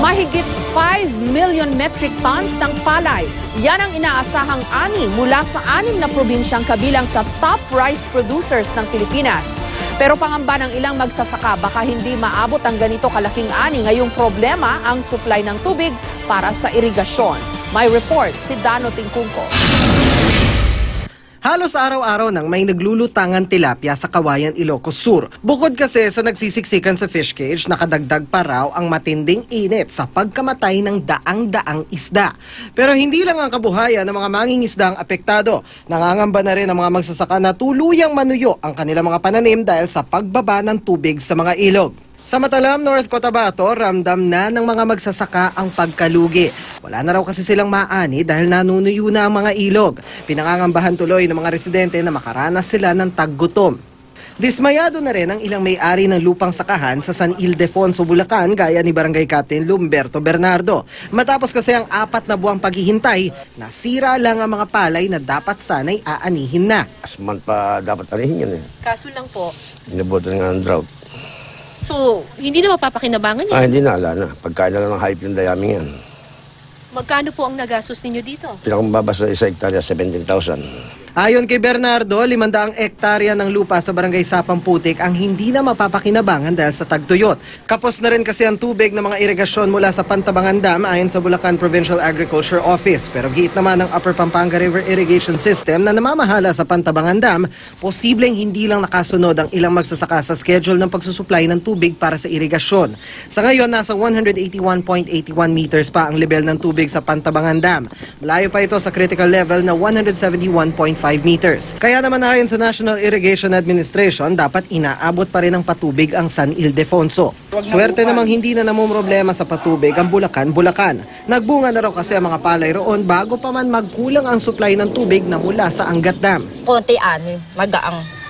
Mahigit 5 million metric tons ng palay. Yan ang inaasahang ani mula sa 6 na probinsyang kabilang sa top rice producers ng Pilipinas. Pero pangamba ng ilang magsasaka, baka hindi maabot ang ganito kalaking ani. Ngayong problema ang supply ng tubig para sa irigasyon. May report si Dano Tingkungko. Halos araw-araw nang may naglulutangan tilapia sa Kawayan, Ilocos Sur. Bukod kasi sa nagsisiksikan sa fish cage, nakadagdag pa raw ang matinding init sa pagkamatay ng daang-daang isda. Pero hindi lang ang kabuhayan ng mga mangingisda ang apektado. Nangangamba na rin ang mga magsasaka na tuluyang manuyo ang kanilang mga pananim dahil sa pagbaba ng tubig sa mga ilog. Sa Matalam, North Cotabato, ramdam na ng mga magsasaka ang pagkalugi. Wala na raw kasi silang maani dahil nanunuyo na ang mga ilog. Pinangangambahan tuloy ng mga residente na makaranas sila ng taggutom. Dismayado na rin ang ilang may-ari ng lupang sakahan sa San Ildefonso, Bulacan, gaya ni Barangay Captain Lumberto Bernardo. Matapos kasi ang 4 na buwang paghihintay, nasira lang ang mga palay na dapat sana'y aanihin na. Asman pa dapat anihin yan eh. Kaso lang po. Inabutan nga ng drought. So, hindi na mapapakinabangan yan? Hindi na, ala na. Pagkain na lang ng hype yung dayaming yan. Magkano po ang nagastos ninyo dito? Pinakamababa sa isa hektarya, 17,000. Ayon kay Bernardo, 500 hektarya ng lupa sa barangay Sapang Putik ang hindi na mapapakinabangan dahil sa tagtuyot. Kapos na rin kasi ang tubig ng mga irigasyon mula sa Pantabangan Dam ayon sa Bulacan Provincial Agriculture Office. Pero giit naman ng Upper Pampanga River Irrigation System na namamahala sa Pantabangan Dam, posibleng hindi lang nakasunod ang ilang magsasaka sa schedule ng pagsusupply ng tubig para sa irigasyon. Sa ngayon, nasa 181.81 meters pa ang level ng tubig sa Pantabangan Dam. Malayo pa ito sa critical level na 171.5 meters. Kaya naman ayon sa National Irrigation Administration, dapat inaabot pa rin ng patubig ang San Ildefonso. Swerte namang hindi na namumroblema sa patubig ang Bulacan. Nagbunga na raw kasi ang mga palay roon bago pa man magkulang ang supply ng tubig na mula sa Angat Dam. Konti ani, magaan.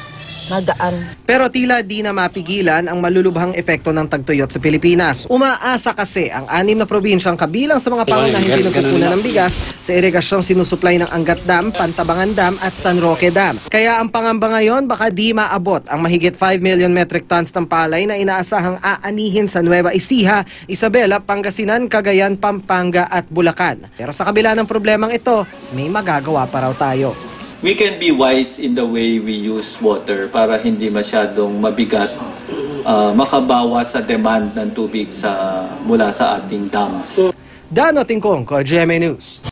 Pero tila di na mapigilan ang malulubhang epekto ng tagtuyot sa Pilipinas. Umaasa kasi ang 6 na probinsyang kabilang sa mga pangunahing pinagkukunan ng bigas sa irigasyong sinusuplay ng Angat Dam, Pantabangan Dam at San Roque Dam. Kaya ang pangamba ngayon baka di maabot ang mahigit 5 million metric tons ng palay na inaasahang aanihin sa Nueva Ecija, Isabela, Pangasinan, Cagayan, Pampanga at Bulacan. Pero sa kabila ng problemang ito, may magagawa pa raw tayo. We can be wise in the way we use water para hindi masyadong mabigat, makabawas sa demand ng tubig mula sa ating dams. Dano Tingkungko, GMA News.